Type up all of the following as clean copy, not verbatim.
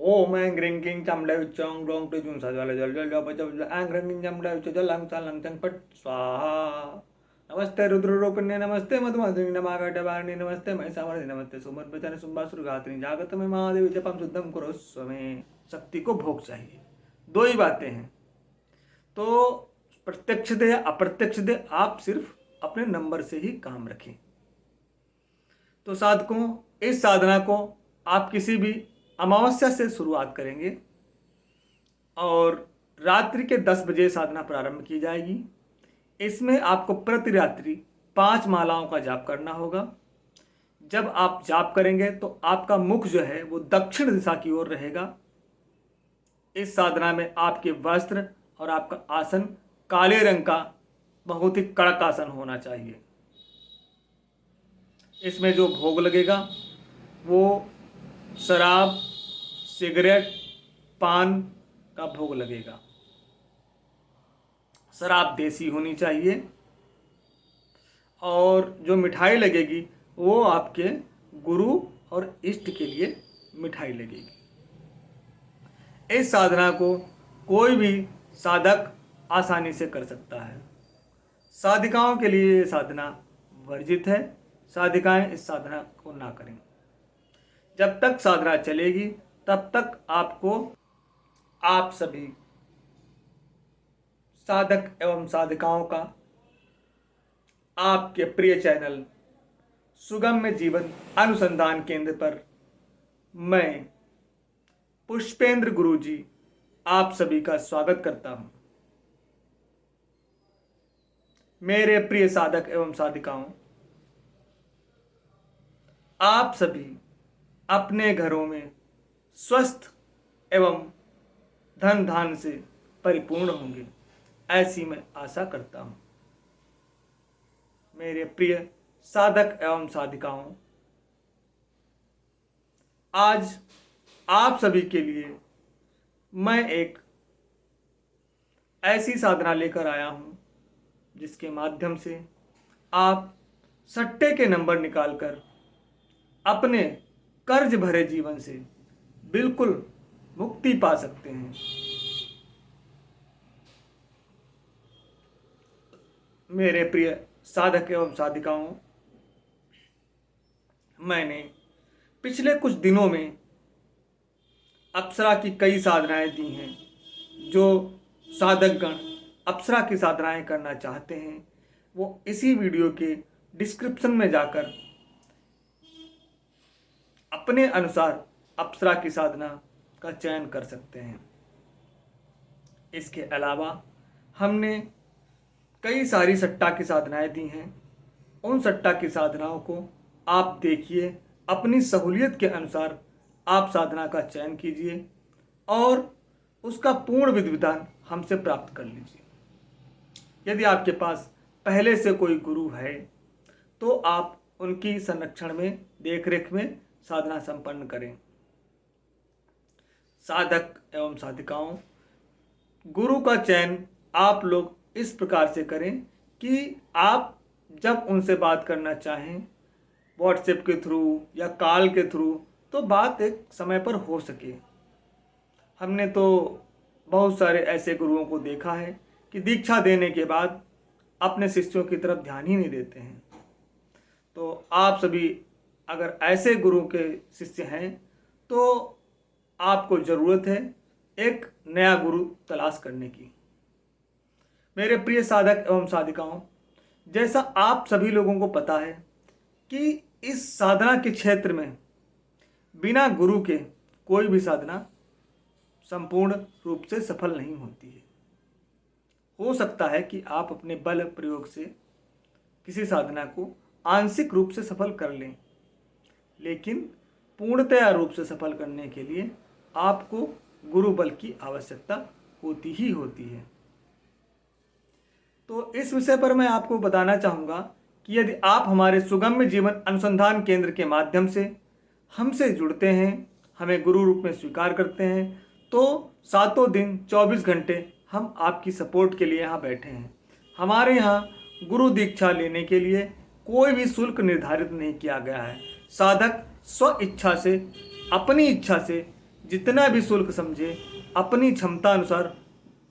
ओम ऐं ग्रीं क्लीं चामुण्डाय विच्चां ग्लौं क्लीं सज्ज्वालय जल जल जप जप जल ऐं ग्रीं क्लीं चामुण्डाय विच्चां जल लं चं लं चं पट स्वाहा। नमस्ते रुद्ररूपिण्ये नमस्ते मधुमाधिनि नमागढवारिणि नमस्ते महिषामर्दिनि नमस्ते सुमद्वचने शुम्भासुरघातिनि जागत में महादेवी जपम शुद्धम कुरुष्व मे। शक्ति को भोग चाहिए। दो ही बातें हैं, तो प्रत्यक्ष दे अप्रत्यक्ष दे, आप सिर्फ अपने नंबर से ही काम रखें। तो साधकों, इस साधना को आप किसी भी अमावस्या से शुरुआत करेंगे और रात्रि के 10 बजे साधना प्रारंभ की जाएगी। इसमें आपको प्रति रात्रि 5 मालाओं का जाप करना होगा। जब आप जाप करेंगे तो आपका मुख जो है वो दक्षिण दिशा की ओर रहेगा। इस साधना में आपके वस्त्र और आपका आसन काले रंग का बहुत ही कड़क आसन होना चाहिए। इसमें जो भोग लगेगा वो शराब, सिगरेट, पान का भोग लगेगा। शराब देसी होनी चाहिए और जो मिठाई लगेगी वो आपके गुरु और इष्ट के लिए मिठाई लगेगी। इस साधना को कोई भी साधक आसानी से कर सकता है। साधिकाओं के लिए ये साधना वर्जित है। साधिकाएं इस साधना को ना करें। जब तक साधना चलेगी तब तक आपको आप सभी साधक एवं साधिकाओं का आपके प्रिय चैनल सुगम्य जीवन अनुसंधान केंद्र पर मैं पुष्पेंद्र गुरुजी आप सभी का स्वागत करता हूं। मेरे प्रिय साधक एवं साधिकाओं, आप सभी अपने घरों में स्वस्थ एवं धन धान से परिपूर्ण होंगे, ऐसी मैं आशा करता हूं। मेरे प्रिय साधक एवं साधिकाओं, आज आप सभी के लिए मैं एक ऐसी साधना लेकर आया हूं जिसके माध्यम से आप सट्टे के नंबर निकालकर अपने कर्ज भरे जीवन से बिल्कुल मुक्ति पा सकते हैं। मेरे प्रिय साधक एवं साधिकाओं, मैंने पिछले कुछ दिनों में अप्सरा की कई साधनाएं दी हैं। जो साधकगण अप्सरा की साधनाएं करना चाहते हैं वो इसी वीडियो के डिस्क्रिप्शन में जाकर अपने अनुसार अप्सरा की साधना का चयन कर सकते हैं। इसके अलावा हमने कई सारी सट्टा की साधनाएं दी हैं। उन सट्टा की साधनाओं को आप देखिए, अपनी सहूलियत के अनुसार आप साधना का चयन कीजिए और उसका पूर्ण विधि विधान हमसे प्राप्त कर लीजिए। यदि आपके पास पहले से कोई गुरु है तो आप उनकी संरक्षण में, देखरेख में साधना संपन्न करें। साधक एवं साधिकाओं, गुरु का चयन आप लोग इस प्रकार से करें कि आप जब उनसे बात करना चाहें, व्हाट्सएप के थ्रू या कॉल के थ्रू, तो बात एक समय पर हो सके। हमने तो बहुत सारे ऐसे गुरुओं को देखा है कि दीक्षा देने के बाद अपने शिष्यों की तरफ ध्यान ही नहीं देते हैं। तो आप सभी अगर ऐसे गुरु के शिष्य हैं तो आपको ज़रूरत है एक नया गुरु तलाश करने की। मेरे प्रिय साधक एवं साधिकाओं, जैसा आप सभी लोगों को पता है कि इस साधना के क्षेत्र में बिना गुरु के कोई भी साधना संपूर्ण रूप से सफल नहीं होती है। हो सकता है कि आप अपने बल प्रयोग से किसी साधना को आंशिक रूप से सफल कर लें, लेकिन पूर्णतया रूप से सफल करने के लिए आपको गुरु बल की आवश्यकता होती ही होती है। तो इस विषय पर मैं आपको बताना चाहूँगा कि यदि आप हमारे सुगम्य जीवन अनुसंधान केंद्र के माध्यम से हमसे जुड़ते हैं, हमें गुरु रूप में स्वीकार करते हैं, तो सातों दिन 24 घंटे हम आपकी सपोर्ट के लिए यहाँ बैठे हैं। हमारे यहाँ गुरु दीक्षा लेने के लिए कोई भी शुल्क निर्धारित नहीं किया गया है। साधक स्व इच्छा से, अपनी इच्छा से जितना भी शुल्क समझे अपनी क्षमता अनुसार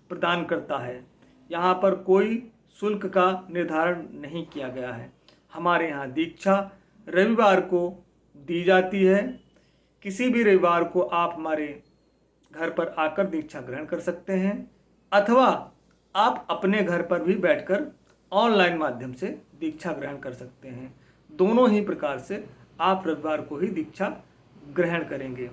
प्रदान करता है। यहाँ पर कोई शुल्क का निर्धारण नहीं किया गया है। हमारे यहाँ दीक्षा रविवार को दी जाती है। किसी भी रविवार को आप हमारे घर पर आकर दीक्षा ग्रहण कर सकते हैं, अथवा आप अपने घर पर भी बैठकर ऑनलाइन माध्यम से दीक्षा ग्रहण कर सकते हैं। दोनों ही प्रकार से आप रविवार को ही दीक्षा ग्रहण करेंगे।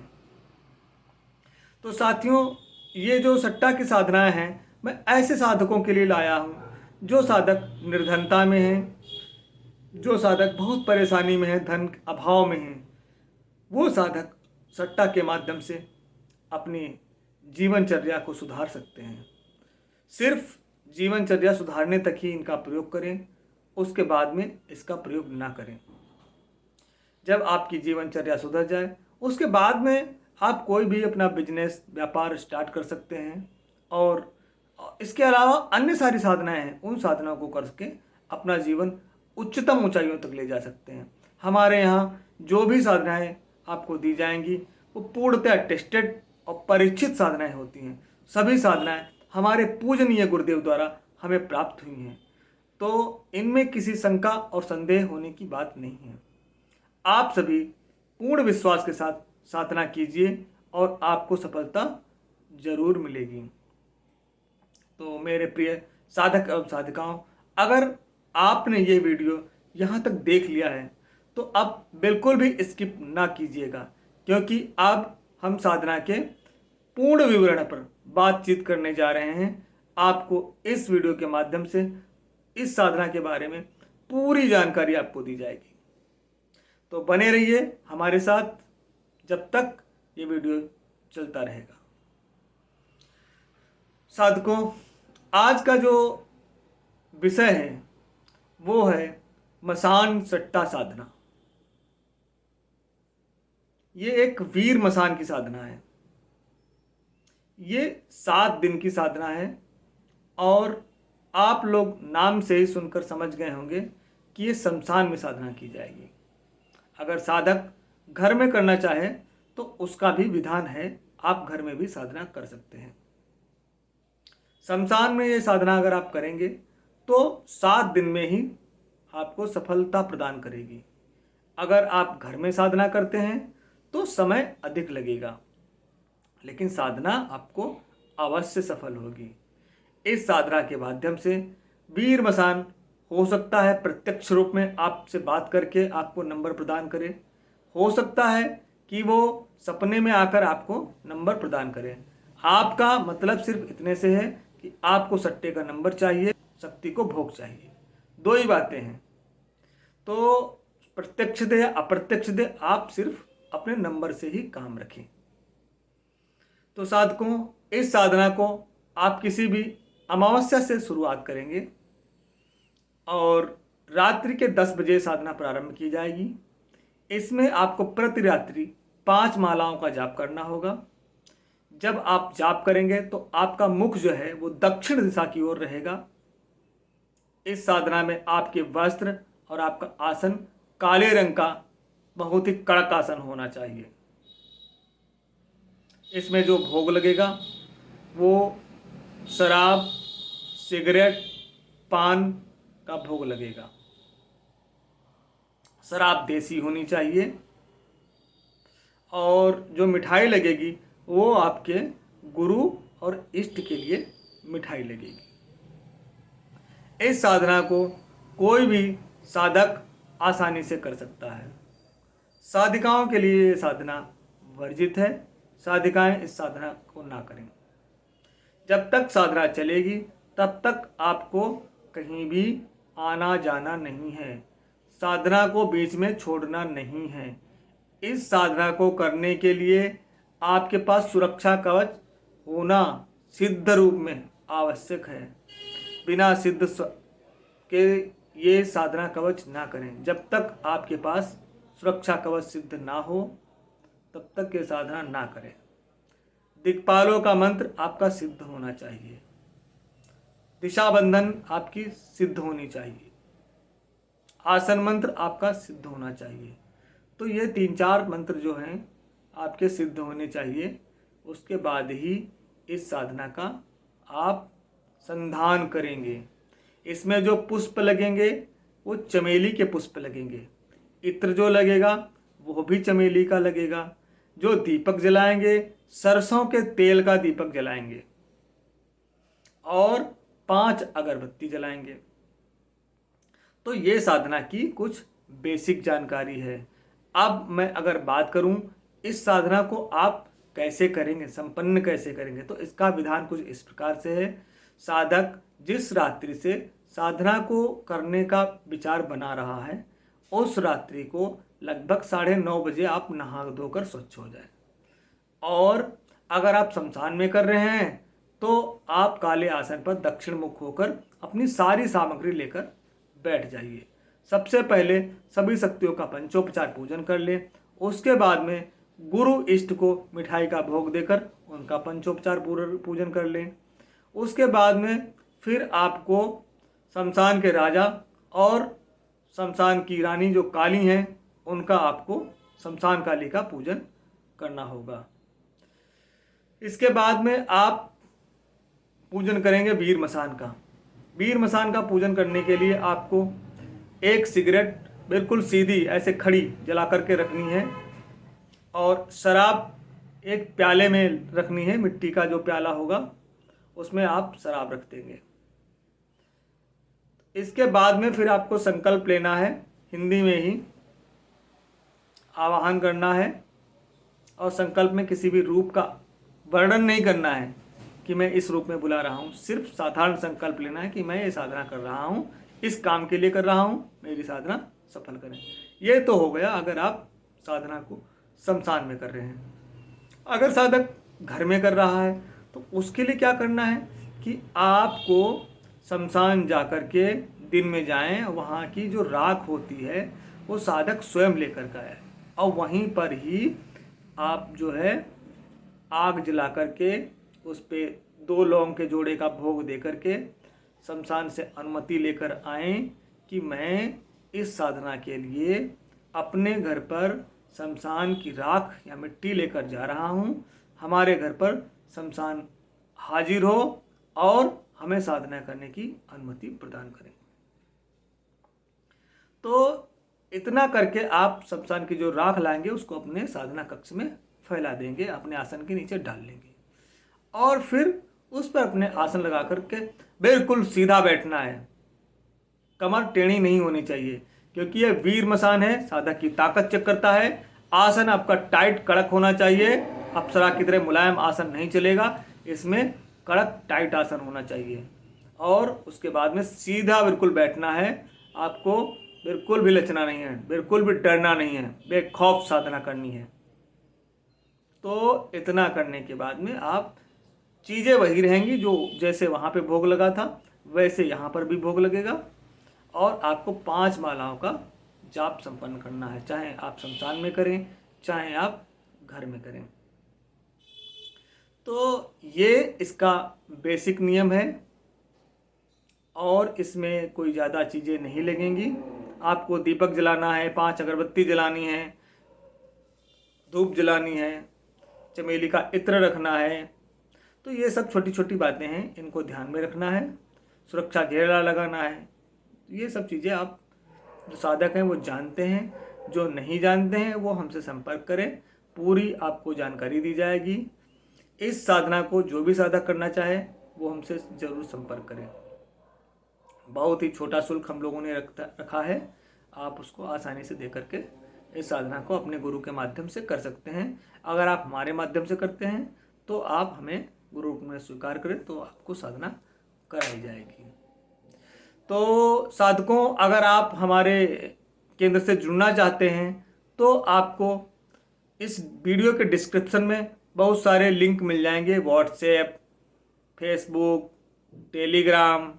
तो साथियों, ये जो सट्टा की साधनाएं हैं, मैं ऐसे साधकों के लिए लाया हूँ जो साधक निर्धनता में हैं, जो साधक बहुत परेशानी में है, धन अभाव में हैं। वो साधक सट्टा के माध्यम से अपनी जीवनचर्या को सुधार सकते हैं। सिर्फ जीवनचर्या सुधारने तक ही इनका प्रयोग करें, उसके बाद में इसका प्रयोग ना करें। जब आपकी जीवनचर्या सुधर जाए उसके बाद में आप कोई भी अपना बिजनेस व्यापार स्टार्ट कर सकते हैं, और इसके अलावा अन्य सारी साधनाएं हैं, उन साधनाओं को करके अपना जीवन उच्चतम ऊंचाइयों तक ले जा सकते हैं। हमारे यहाँ जो भी साधनाएं आपको दी जाएंगी वो पूर्णतः टेस्टेड और परीक्षित साधनाएं होती हैं। सभी साधनाएं हमारे पूजनीय गुरुदेव द्वारा हमें प्राप्त हुई हैं, तो इनमें किसी शंका और संदेह होने की बात नहीं है। आप सभी पूर्ण विश्वास के साथ साधना कीजिए और आपको सफलता जरूर मिलेगी। तो मेरे प्रिय साधक एवं साधिकाओं, अगर आपने ये वीडियो यहाँ तक देख लिया है तो अब बिल्कुल भी स्किप ना कीजिएगा, क्योंकि अब हम साधना के पूर्ण विवरण पर बातचीत करने जा रहे हैं। आपको इस वीडियो के माध्यम से इस साधना के बारे में पूरी जानकारी आपको दी जाएगी। तो बने रहिए हमारे साथ जब तक ये वीडियो चलता रहेगा। साधकों, आज का जो विषय है वो है मसान सट्टा साधना। ये एक वीर मसान की साधना है। ये 7 दिन की साधना है, और आप लोग नाम से ही सुनकर समझ गए होंगे कि ये शमशान में साधना की जाएगी। अगर साधक घर में करना चाहे तो उसका भी विधान है, आप घर में भी साधना कर सकते हैं। शमशान में ये साधना अगर आप करेंगे तो 7 दिन में ही आपको सफलता प्रदान करेगी। अगर आप घर में साधना करते हैं तो समय अधिक लगेगा, लेकिन साधना आपको अवश्य सफल होगी। इस साधना के माध्यम से वीर मसान हो सकता है प्रत्यक्ष रूप में आपसे बात करके आपको नंबर प्रदान करे, हो सकता है कि वो सपने में आकर आपको नंबर प्रदान करे। आपका मतलब सिर्फ इतने से है कि आपको सट्टे का नंबर चाहिए, शक्ति को भोग चाहिए। 2 ही बातें हैं। तो प्रत्यक्ष दे या अप्रत्यक्ष दे, आप सिर्फ अपने नंबर से ही काम रखें। तो साधकों, इस साधना को आप किसी भी अमावस्या से शुरुआत करेंगे और रात्रि के 10 बजे साधना प्रारंभ की जाएगी। इसमें आपको प्रति रात्रि 5 मालाओं का जाप करना होगा। जब आप जाप करेंगे तो आपका मुख जो है वो दक्षिण दिशा की ओर रहेगा। इस साधना में आपके वस्त्र और आपका आसन काले रंग का बहुत ही कड़क आसन होना चाहिए। इसमें जो भोग लगेगा वो शराब, सिगरेट, पान का भोग लगेगा। शराब देसी होनी चाहिए, और जो मिठाई लगेगी वो आपके गुरु और इष्ट के लिए मिठाई लगेगी। इस साधना को कोई भी साधक आसानी से कर सकता है। साधिकाओं के लिए ये साधना वर्जित है। साधिकाएं इस साधना को ना करें। जब तक साधना चलेगी तब तक आपको कहीं भी आना जाना नहीं है। साधना को बीच में छोड़ना नहीं है। इस साधना को करने के लिए आपके पास सुरक्षा कवच होना सिद्ध रूप में आवश्यक है। बिना सिद्ध के ये साधना कवच ना करें। जब तक आपके पास सुरक्षा कवच सिद्ध ना हो तब तक ये साधना ना करें। दिक्पालों का मंत्र आपका सिद्ध होना चाहिए। दिशा बंधन आपकी सिद्ध होनी चाहिए। आसन मंत्र आपका सिद्ध होना चाहिए। तो ये 3-4 मंत्र जो हैं आपके सिद्ध होने चाहिए, उसके बाद ही इस साधना का आप संधान करेंगे। इसमें जो पुष्प लगेंगे वो चमेली के पुष्प लगेंगे, इत्र जो लगेगा वो भी चमेली का लगेगा, जो दीपक जलाएंगे सरसों के तेल का दीपक जलाएंगे और 5 अगरबत्ती जलाएंगे। तो ये साधना की कुछ बेसिक जानकारी है। अब मैं अगर बात करूं इस साधना को आप कैसे करेंगे, संपन्न कैसे करेंगे, तो इसका विधान कुछ इस प्रकार से है। साधक जिस रात्रि से साधना को करने का विचार बना रहा है उस रात्रि को लगभग 9:30 बजे आप नहा धोकर स्वच्छ हो जाए। और अगर आप शमशान में कर रहे हैं तो आप काले आसन पर दक्षिण मुख होकर अपनी सारी सामग्री लेकर बैठ जाइए। सबसे पहले सभी शक्तियों का पंचोपचार पूजन कर लें। उसके बाद में गुरु इष्ट को मिठाई का भोग देकर उनका पंचोपचार पूजन कर लें। उसके बाद में फिर आपको शमशान के राजा और शमशान की रानी जो काली हैं उनका आपको शमशान काली का पूजन करना होगा। इसके बाद में आप पूजन करेंगे वीर मसान का। वीर मसान का पूजन करने के लिए आपको एक सिगरेट बिल्कुल सीधी ऐसे खड़ी जला करके रखनी है और शराब एक प्याले में रखनी है, मिट्टी का जो प्याला होगा उसमें आप शराब रख देंगे। इसके बाद में फिर आपको संकल्प लेना है, हिंदी में ही आवाहन करना है और संकल्प में किसी भी रूप का वर्णन नहीं करना है कि मैं इस रूप में बुला रहा हूँ। सिर्फ साधारण संकल्प लेना है कि मैं ये साधना कर रहा हूँ, इस काम के लिए कर रहा हूँ, मेरी साधना सफल करें। ये तो हो गया अगर आप साधना को शमशान में कर रहे हैं। अगर साधक घर में कर रहा है तो उसके लिए क्या करना है कि आपको शमशान जा कर के दिन में जाएं, वहाँ की जो राख होती है वो साधक स्वयं लेकर का है और वहीं पर ही आप जो है आग जला करके उस पे 2 लौंग के जोड़े का भोग दे करके शमशान से अनुमति लेकर आएं कि मैं इस साधना के लिए अपने घर पर शमशान की राख या मिट्टी लेकर जा रहा हूँ। हमारे घर पर शमशान हाजिर हो और हमें साधना करने की अनुमति प्रदान करें। तो इतना करके आप शमशान की जो राख लाएंगे उसको अपने साधना कक्ष में फैला देंगे, अपने आसन के नीचे डाल लेंगे और फिर उस पर अपने आसन लगा करके बिल्कुल सीधा बैठना है। कमर टेढ़ी नहीं होनी चाहिए क्योंकि यह वीर मसान है, साधक की ताकत चेक करता है। आसन आपका टाइट कड़क होना चाहिए, अप्सरा की तरह मुलायम आसन नहीं चलेगा, इसमें कड़क टाइट आसन होना चाहिए। और उसके बाद में सीधा बिल्कुल बैठना है, आपको बिल्कुल भी लचना नहीं है, बिल्कुल भी डरना नहीं है, बेखौफ साधना करनी है। तो इतना करने के बाद में आप चीज़ें वही रहेंगी, जो जैसे वहाँ पे भोग लगा था वैसे यहाँ पर भी भोग लगेगा और आपको 5 मालाओं का जाप संपन्न करना है, चाहे आप शमशान में करें चाहे आप घर में करें। तो ये इसका बेसिक नियम है और इसमें कोई ज़्यादा चीज़ें नहीं लगेंगी। आपको दीपक जलाना है, 5 अगरबत्ती जलानी है, धूप जलानी है, चमेली का इत्र रखना है। तो ये सब छोटी छोटी बातें हैं, इनको ध्यान में रखना है। सुरक्षा घेरा लगाना है। ये सब चीज़ें आप जो साधक हैं वो जानते हैं, जो नहीं जानते हैं वो हमसे संपर्क करें, पूरी आपको जानकारी दी जाएगी। इस साधना को जो भी साधक करना चाहे वो हमसे ज़रूर संपर्क करें। बहुत ही छोटा शुल्क हम लोगों ने रखा है, आप उसको आसानी से दे करके इस साधना को अपने गुरु के माध्यम से कर सकते हैं। अगर आप हमारे माध्यम से करते हैं तो आप हमें गुरु रूप में स्वीकार करें तो आपको साधना कराई जाएगी। तो साधकों, अगर आप हमारे केंद्र से जुड़ना चाहते हैं तो आपको इस वीडियो के डिस्क्रिप्शन में बहुत सारे लिंक मिल जाएंगे, व्हाट्सएप, फेसबुक, टेलीग्राम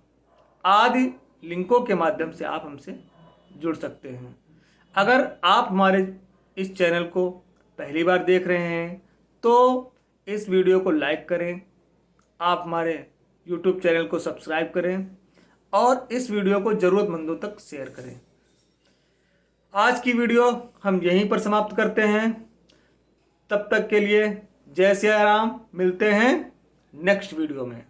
आदि लिंकों के माध्यम से आप हमसे जुड़ सकते हैं। अगर आप हमारे इस चैनल को पहली बार देख रहे हैं तो इस वीडियो को लाइक करें, आप हमारे YouTube चैनल को सब्सक्राइब करें और इस वीडियो को ज़रूरतमंदों तक शेयर करें। आज की वीडियो हम यहीं पर समाप्त करते हैं। तब तक के लिए जय सिया राम। मिलते हैं नेक्स्ट वीडियो में।